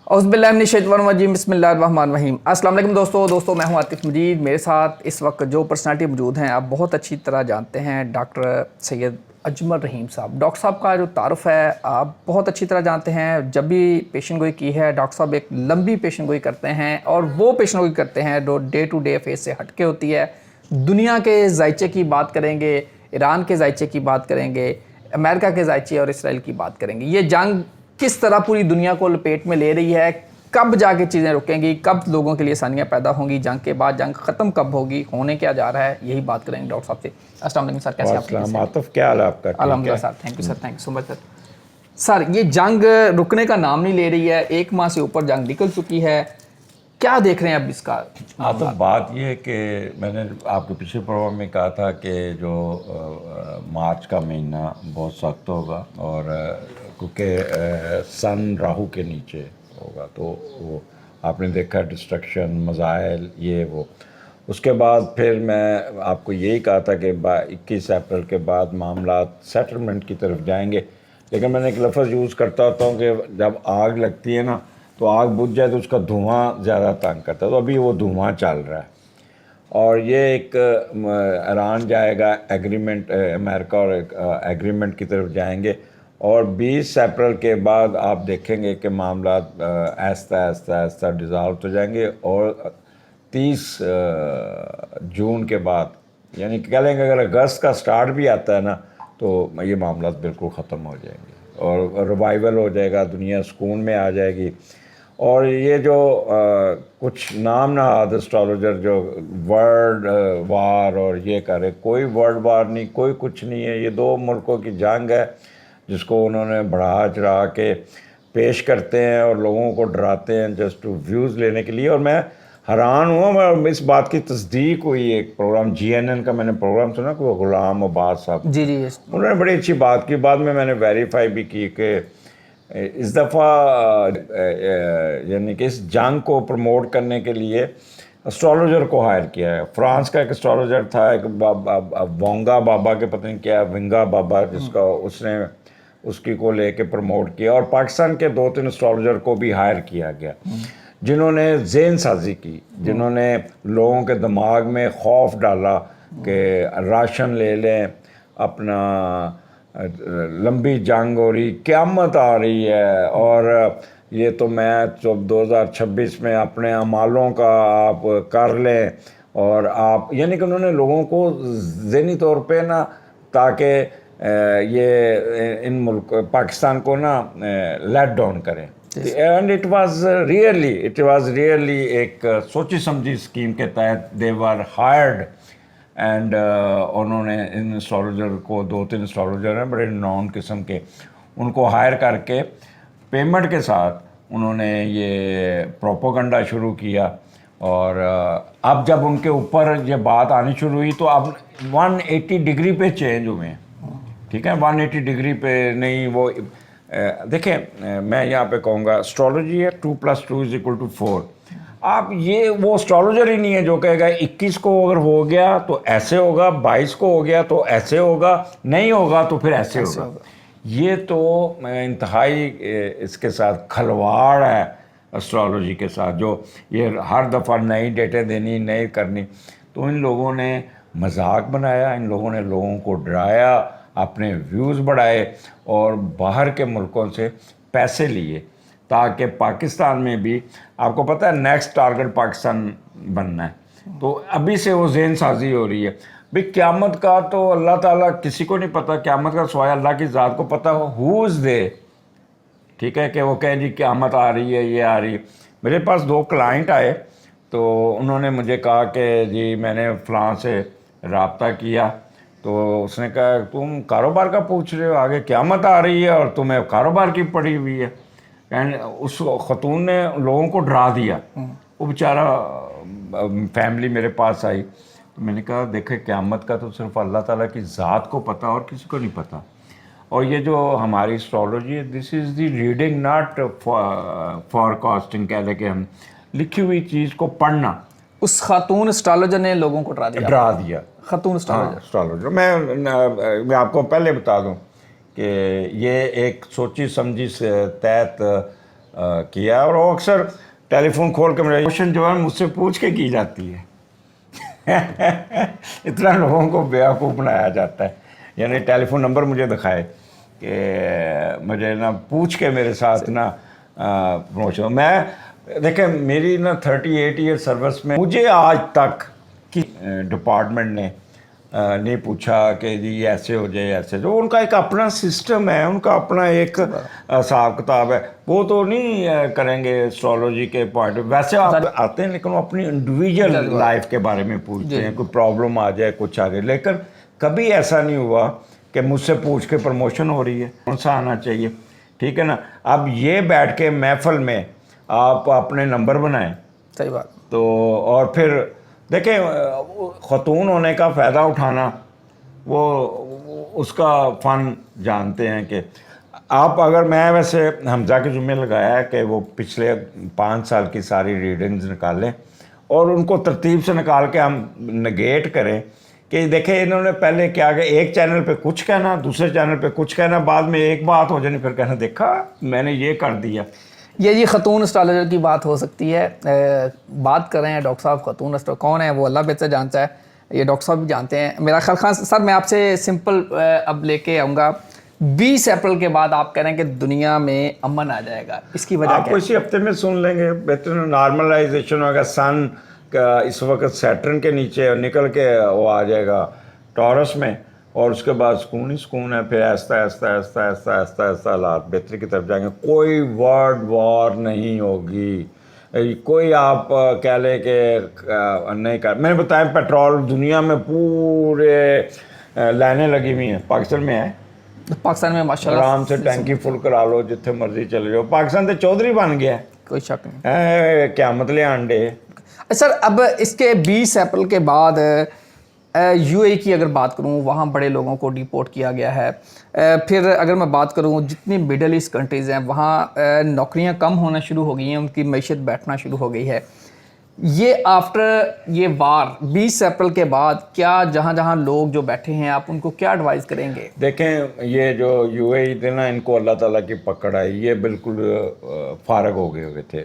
औज़ुबिल्लाहिमिनश्शैतानिर्रजीम बिस्मिल्लाहिर्रहमानिर्रहीम। अस्सलाम वालेकुम दोस्तों मैं हूं आतिफ मजीद। मेरे साथ इस वक्त जो पर्सनालिटी मौजूद हैं आप बहुत अच्छी तरह जानते हैं, डॉक्टर सैयद अजमल रहीम साहब। डॉक्टर साहब का जो तारुफ़ है आप बहुत अच्छी तरह जानते हैं। जब भी पेशेंट गोई की है डॉक्टर साहब एक लंबी पेशेंट गोई करते हैं और वो पेशेंट गोई करते हैं जो डे टू डे फेस से हटके होती है। दुनिया के जायचे की बात करेंगे, ईरान के जायचे की बात करेंगे, अमेरिका के जायचे और इसराइल की बात करेंगे। ये जंग किस तरह पूरी दुनिया को लपेट में ले रही है, कब जाके चीज़ें रुकेंगी, कब लोगों के लिए आसानियाँ पैदा होंगी, जंग के बाद जंग ख़त्म कब होगी, होने क्या जा रहा है, यही बात करेंगे डॉक्टर साहब से। अस्सलाम वालेकुम सर, कैसे आप? आतिफ, क्या हाल है आपका? अल्हम्दुलिल्लाह sir, thank you sir, thank you so much sir. Sir ये जंग रुकने का नाम नहीं ले रही है, 1 माह से ऊपर जंग निकल चुकी है, क्या देख रहे हैं अब इसका? आतिफ, बात ये है कि मैंने आपके पिछले प्रोग्राम में कहा था कि जो मार्च का महीना बहुत सख्त होगा और क्योंकि सन राहु के नीचे होगा तो वो आपने देखा डिस्ट्रक्शन, मज़ाइल, ये वो। उसके बाद फिर मैं आपको यही कहा था कि 21 अप्रैल के बाद मामला सेटलमेंट की तरफ जाएंगे, लेकिन मैंने एक लफ्ज़ यूज़ करता होता हूँ कि जब आग लगती है ना तो आग बुझ जाए तो उसका धुआं ज़्यादा तंग करता है, तो अभी वो धुआं चल रहा है। और ये एक ईरान जाएगा एग्रीमेंट, अमेरिका और एग्रीमेंट की तरफ जाएंगे और 20 अप्रैल के बाद आप देखेंगे कि मामला आहिस्ता आहिस्ता आहिस्ता डिज़ाल्व हो जाएंगे और 30 जून के बाद, यानी कह लेंगे अगर अगस्त का स्टार्ट भी आता है ना तो ये मामला बिल्कुल ख़त्म हो जाएंगे और रिवाइवल हो जाएगा, दुनिया सुकून में आ जाएगी। और ये जो कुछ नाम नहाद एस्ट्रोलॉजर जो वर्ल्ड वार और ये करे, कोई वर्ल्ड वार नहीं, कोई कुछ नहीं है। ये 2 मुल्कों की जंग है जिसको उन्होंने बढ़ा चढ़ा के पेश करते हैं और लोगों को डराते हैं जस्ट टू व्यूज़ लेने के लिए। और मैं हैरान हुआ, मैं इस बात की तस्दीक हुई, एक प्रोग्राम GNN का मैंने प्रोग्राम सुना कि वो गुलाम अब्बास साहब जी जी, उन्होंने बड़ी अच्छी बात की। बाद में मैंने वेरीफाई भी की कि इस दफ़ा यानी कि इस जंग को प्रमोट करने के लिए एस्ट्रोलॉजर को हायर किया है। फ्रांस का एक एस्ट्रोलॉजर था, एक वोंगा बाबा के पता नहीं क्या, विंगा बाबा, जिसका उसने उसकी को लेके प्रमोट किया। और पाकिस्तान के 2-3 एस्ट्रोलॉजर को भी हायर किया गया जिन्होंने ज़हन साजी की, जिन्होंने लोगों के दिमाग में खौफ डाला कि राशन ले लें, अपना लंबी जंग हो रही, क़यामत आ रही है और ये तो मैं जब 2026 में अपने अमालों का आप कर लें। और आप यानी कि उन्होंने लोगों को ज़हनी तौर पे ना, ताकि ये इन मुल्क पाकिस्तान को ना लेट डाउन करें। एंड इट वाज रियली एक सोची समझी स्कीम के तहत दे वर हायर्ड एंड उन्होंने इन एस्ट्रोलॉजर को, 2-3 एस्ट्रोलॉजर हैं बड़े नॉन किस्म के, उनको हायर करके पेमेंट के साथ उन्होंने ये प्रोपोगंडा शुरू किया। और अब जब उनके ऊपर ये बात आनी शुरू हुई तो अब 180 डिग्री पे चेंज हुए हैं, ठीक है, 180 डिग्री पे नहीं। वो देखें, मैं यहाँ पे कहूँगा एस्ट्रोलॉजी है 2 + 2 = 4। आप ये वो एस्ट्रोलॉजर ही नहीं है जो कहेगा 21 को अगर हो गया तो ऐसे होगा, 22 को हो गया तो ऐसे होगा, नहीं होगा तो फिर ऐसे होगा। ये तो इंतहाई इसके साथ खलवाड़ है एस्ट्रोलॉजी के साथ, जो ये हर दफ़ा नई डेटें देनी, नई करनी। तो इन लोगों ने मजाक बनाया, इन लोगों ने लोगों को डराया, अपने व्यूज़ बढ़ाए और बाहर के मुल्कों से पैसे लिए ताकि पाकिस्तान में भी, आपको पता है नेक्स्ट टारगेट पाकिस्तान बनना है, तो अभी से वो ज़हन साजी हो रही है। भाई क़यामत का तो अल्लाह ताला किसी को नहीं पता, क़यामत का सवाल अल्लाह की ज़ात को पता हो, हु इज़ दे, ठीक है, कि वो कहें जी क़यामत आ रही है, ये आ रही है। मेरे पास 2 क्लाइंट आए तो उन्होंने मुझे कहा कि जी मैंने फ़लाँ से रब्ता किया, तो उसने कहा तुम कारोबार का पूछ रहे हो, आगे क़यामत आ रही है और तुम्हें कारोबार की पड़ी हुई है। एंड उस खतून ने लोगों को डरा दिया। वो बेचारा फैमिली मेरे पास आई तो मैंने कहा देखे, क़यामत का तो सिर्फ अल्लाह ताला की ज़ात को पता और किसी को नहीं पता। और ये जो हमारी एस्ट्रोलॉजी है, this is the reading not forecasting, कह लें कि हम लिखी हुई चीज़ को पढ़ना। उस खातून एस्ट्रोलॉजर ने लोगों को डरा दिया। खातून एस्ट्रोलॉजर मैं आपको पहले बता दूं कि ये एक सोची समझी से तहत किया है, और वो अक्सर टेलीफोन खोल के मेरा क्वेश्चन जो है मुझसे पूछ के की जाती है। इतना लोगों को बेवकूफ़ बनाया जाता है, यानी टेलीफोन नंबर मुझे दिखाए कि मुझे ना पूछ के मेरे साथ ना प्रमोशन। मैं देखें, मेरी ना 38 ईयर सर्विस में मुझे आज तक कि डिपार्टमेंट ने नहीं पूछा कि जी ऐसे हो जाए ऐसे, जो उनका एक अपना सिस्टम है, उनका अपना एक हिसाब किताब है, वो तो नहीं करेंगे एस्ट्रोलॉजी के पॉइंट। वैसे आप आते हैं लेकिन वो अपनी इंडिविजुअल लाइफ के बारे में पूछते हैं, कोई प्रॉब्लम आ जाए कुछ आ जाए, लेकिन कभी ऐसा नहीं हुआ कि मुझसे पूछ के प्रमोशन हो रही है। कौन सा आना चाहिए, ठीक है ना। अब ये बैठ के महफिल में आप अपने नंबर बनाएं, सही बात। तो और फिर देखें, ख़तून होने का फ़ायदा उठाना वो उसका फ़न जानते हैं कि आप अगर, मैं वैसे हमजा के ज़िम्मे लगाया है कि वो पिछले 5 साल की सारी रीडिंग्स निकालें और उनको तरतीब से निकाल के हम नेगेट करें कि देखें इन्होंने पहले क्या कि एक चैनल पे कुछ कहना, दूसरे चैनल पे कुछ कहना, बाद में एक बात हो जानी, फिर कहना देखा मैंने ये कर दिया। ये जी ख़तून एस्ट्रोलॉजर की बात हो सकती है। बात कर रहे हैं डॉक्टर साहब, ख़तून एस्ट्रोलॉजर कौन है वो अल्लाह बेहतर जानता है, ये डॉक्टर साहब भी जानते हैं। मेरा ख्याल खान सर, मैं आपसे सिंपल अब लेके आऊँगा, 20 अप्रैल के बाद आप कह रहे हैं कि दुनिया में अमन आ जाएगा, इसकी वजह आपको इसी हफ्ते में सुन लेंगे, बेहतर नॉर्मलाइजेशन होगा। सन का इस वक्त सैटर्न के नीचे निकल के वो आ जाएगा टॉरस में, और उसके बाद सुकून ही सुकून है। फिर ऐसा ऐसा ऐसा ऐसा ऐसा ऐसा हालात बेहतरी की तरफ जाएंगे। कोई वर्ल्ड वॉर नहीं होगी, कोई आप कह लें कि नहीं कर। मैंने बताया पेट्रोल दुनिया में पूरे लाइनें लगी हुई हैं, पाकिस्तान में है। पाकिस्तान में माशाल्लाह आराम से टैंकी फुल करा लो, जितने मर्जी चले जाओ। पाकिस्तान तो चौधरी बन गया है, कोई शक नहीं। क्या मतलब अंडे। सर अब इसके 20 अप्रैल के बाद यूएई की अगर बात करूं, वहाँ बड़े लोगों को डिपोर्ट किया गया है। फिर अगर मैं बात करूं, जितनी मिडल ईस्ट कंट्रीज़ हैं वहाँ नौकरियां कम होना शुरू हो गई हैं, उनकी मैशत बैठना शुरू हो गई है। ये आफ्टर ये वार 20 अप्रैल के बाद क्या जहाँ जहाँ लोग जो बैठे हैं, आप उनको क्या एडवाइस करेंगे? देखें, ये जो यूएई थे ना, इनको अल्लाह ताला की पकड़ आई, ये बिल्कुल फारग हो गए हुए थे।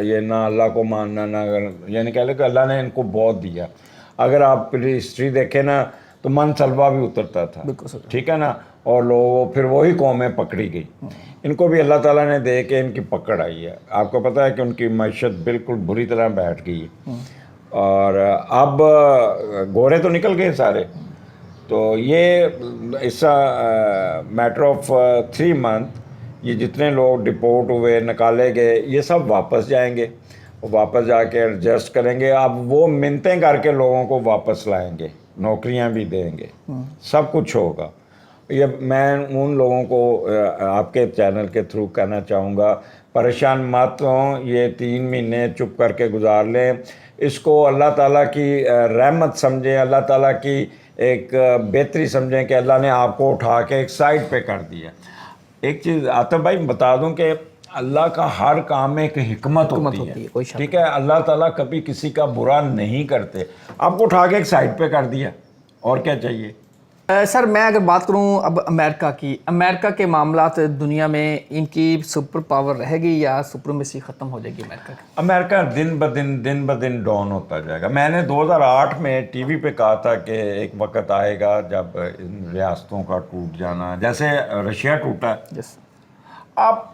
ये ना अल्लाह को मानना, ना यानी कह लो कि अल्लाह ने इनको बहुत दिया। अगर आप हिस्ट्री देखें ना तो मन सलवा भी उतरता था, ठीक है ना, और लोग फिर वही कौमें पकड़ी गई। इनको भी अल्लाह ताला ने दे के इनकी पकड़ आई है। आपको पता है कि उनकी मैशत बिल्कुल बुरी तरह बैठ गई है, और अब गोरे तो निकल गए सारे। तो ये ऐसा मैटर ऑफ 3 मंथ ये जितने लोग डिपोर्ट हुए, निकाले गए, ये सब वापस जाएंगे, वापस जाके एडजस्ट करेंगे। अब वो मिन्नतें करके लोगों को वापस लाएंगे, नौकरियां भी देंगे, सब कुछ होगा। ये मैं उन लोगों को आपके चैनल के थ्रू कहना चाहूँगा, परेशान मत हों, ये 3 महीने चुप करके गुजार लें, इसको अल्लाह ताला की रहमत समझें, अल्लाह ताला की एक बेहतरी समझें कि अल्लाह ने आपको उठा के एक साइड पे कर दिया। एक चीज़ आतिफ भाई बता दूं कि अल्लाह का हर काम में एक हिकमत होती है, ठीक है। अल्लाह ताला कभी किसी का बुरा नहीं करते, आपको उठा के एक साइड पे कर दिया, और क्या चाहिए। सर मैं अगर बात करूं अब अमेरिका की, अमेरिका के मामलात दुनिया में इनकी सुपर पावर रहेगी या सुप्रीमेसी ख़त्म हो जाएगी अमेरिका की? अमेरिका दिन ब दिन डाउन होता जाएगा। मैंने 2008 में टीवी पे कहा था कि एक वक्त आएगा जब इन रियासतों का टूट जाना, जैसे रशिया टूटा। आप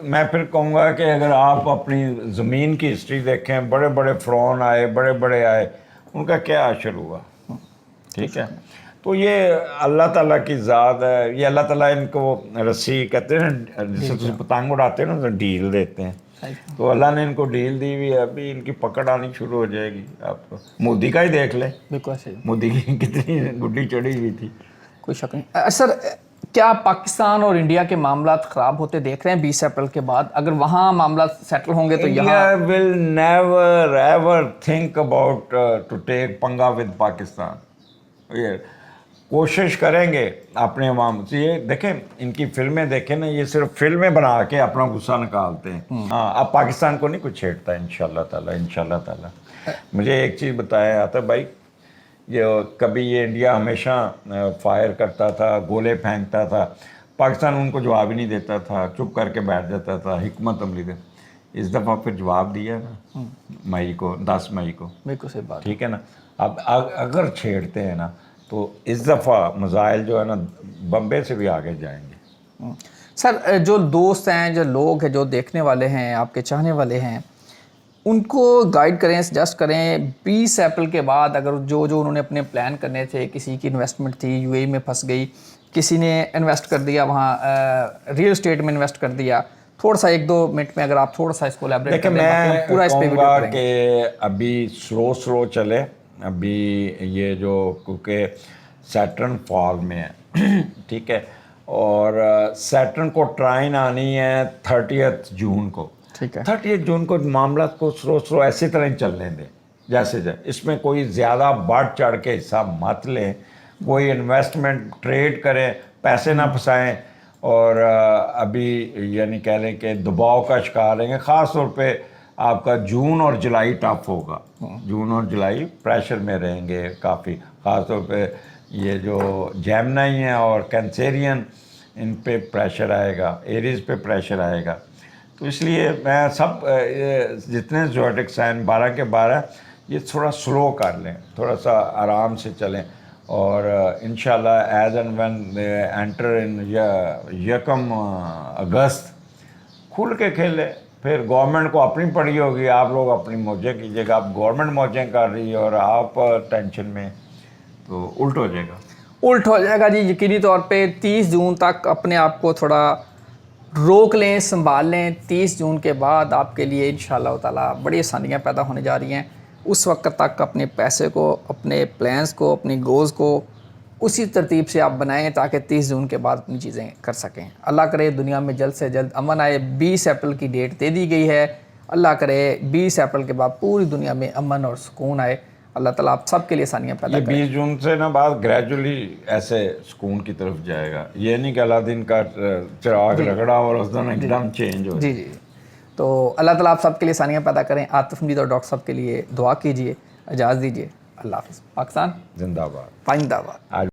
मैं फिर कहूँगा कि अगर आप अपनी ज़मीन की हिस्ट्री देखें, बड़े बड़े फ़िरौन आए, बड़े बड़े आए, उनका क्या अशर हुआ, ठीक है। तो ये अल्लाह ताला की ज़ात है, ये अल्लाह ताला इनको रस्सी कहते हैं, जिससे पतंग उड़ाते हैं ना, तो डील देते हैं। तो अल्लाह ने इनको डील दी हुई है, अभी इनकी पकड़ आनी शुरू हो जाएगी। आप मोदी का ही देख लें, मोदी की कितनी गुड्डी चढ़ी हुई थी, कोई शक नहीं। सर क्या पाकिस्तान और इंडिया के मामला ख़राब होते देख रहे हैं 20 अप्रैल के बाद? अगर वहाँ मामला सेटल होंगे तो यहाँ will never ever think about to take पंगा विद पाकिस्तान। ये कोशिश करेंगे अपने अवाम से। ये देखें, इनकी फिल्में देखें ना, ये सिर्फ फिल्में बना के अपना गुस्सा निकालते हैं। हाँ, अब पाकिस्तान को नहीं कुछ छेड़ता है इंशाल्लाह ताला, इंशाल्लाह ताला। मुझे एक चीज़ बताया आता भाई, ये कभी ये इंडिया हमेशा फायर करता था, गोले फेंकता था, پاکستان ان کو جواب ہی نہیں دیتا تھا, چپ کر کے بیٹھ جاتا تھا, حکمت عملی سے. اس دفعہ پھر جواب دیا نا مئی کو, 10 مئی کو. بالکل صحیح بات. ٹھیک ہے نا. اب اگر چھیڑتے ہیں نا تو اس دفعہ مسائل جو ہے نا بمبے سے بھی آگے جائیں گے. سر جو دوست ہیں, جو لوگ ہیں, جو دیکھنے والے ہیں, آپ کے چاہنے والے ہیں, ان کو گائیڈ کریں, سجیسٹ کریں 20 اپریل کے بعد اگر جو انہوں نے اپنے پلان کرنے تھے, کسی کی انویسٹمنٹ تھی یو اے ای میں پھنس گئی, کسی نے انویسٹ کر دیا وہاں ریئل اسٹیٹ میں انویسٹ کر دیا, تھوڑا سا 1-2 منٹ میں اگر آپ تھوڑا سا اس کو ایلیبریٹ کر دیں. میں پورا اس پہ کہوں ویڈیو گا کریں گے. کہ ابھی سلو چلے, ابھی یہ جو کیونکہ سیٹرن فال میں ہے, ٹھیک ہے, اور سیٹرن کو ٹرائن آنی ہے 30 جون کو. ٹھیک ہے, 30 جون کو معاملات کو سلو ایسی طرح ہی چلنے دیں جیسے اس میں کوئی زیادہ بڑھ چڑھ کے حصہ مت لیں, کوئی انویسٹمنٹ ٹریڈ کریں, پیسے نہ پھنسائیں, اور ابھی یعنی کہہ لیں کہ دباؤ کا شکار رہیں گے. خاص طور پہ آپ کا جون اور جولائی ٹف ہوگا, جون اور جولائی پریشر میں رہیں گے کافی, خاص طور پہ یہ جو جیمنائی ہیں اور کینسیرین ان پہ پریشر آئے گا, ایریز پہ پریشر آئے گا. تو اس لیے میں سب جتنے زوڈک سائن 12 کے 12 یہ تھوڑا سلو کر لیں, تھوڑا سا آرام سے چلیں, اور انشاءاللہ as and when enter in 1 اگست کھل کے کھیلے. پھر گورنمنٹ کو اپنی پڑی ہوگی, آپ لوگ اپنی موجیں کیجیے گا. اب گورنمنٹ موجیں کر رہی ہے اور آپ ٹینشن میں, تو الٹ ہو جائے گا. الٹ ہو جائے گا جی. یقینی طور پہ 30 جون تک اپنے آپ کو تھوڑا روک لیں, سنبھال لیں. 30 جون کے بعد آپ کے لیے انشاءاللہ تعالیٰ بڑی آسانیاں پیدا ہونے جا رہی ہیں. اس وقت تک اپنے پیسے کو, اپنے پلانس کو, اپنی گولز کو اسی ترتیب سے آپ بنائیں تاکہ 30 جون کے بعد اپنی چیزیں کر سکیں. اللہ کرے دنیا میں جلد سے جلد امن آئے. 20 اپریل کی ڈیٹ دے دی گئی ہے. اللہ کرے 20 اپریل کے بعد پوری دنیا میں امن اور سکون آئے. اللہ تعالیٰ آپ سب کے لیے آسانیاں پیدا کریں. 20 جون سے نا بعد گریجولی ایسے سکون کی طرف جائے گا. یہ نہیں کہ الادین کا چراغ رگڑا اور اس دن ایک دم چینج ہو. جی. تو اللہ تعالیٰ آپ سب کے لیے آسانیاں پیدا کریں. عاطف مجید اور ڈاکٹر صاحب کے لیے دعا کیجیے. اجازت دیجیے. اللہ حافظ. پاکستان زندہ باد. پائندہ باد.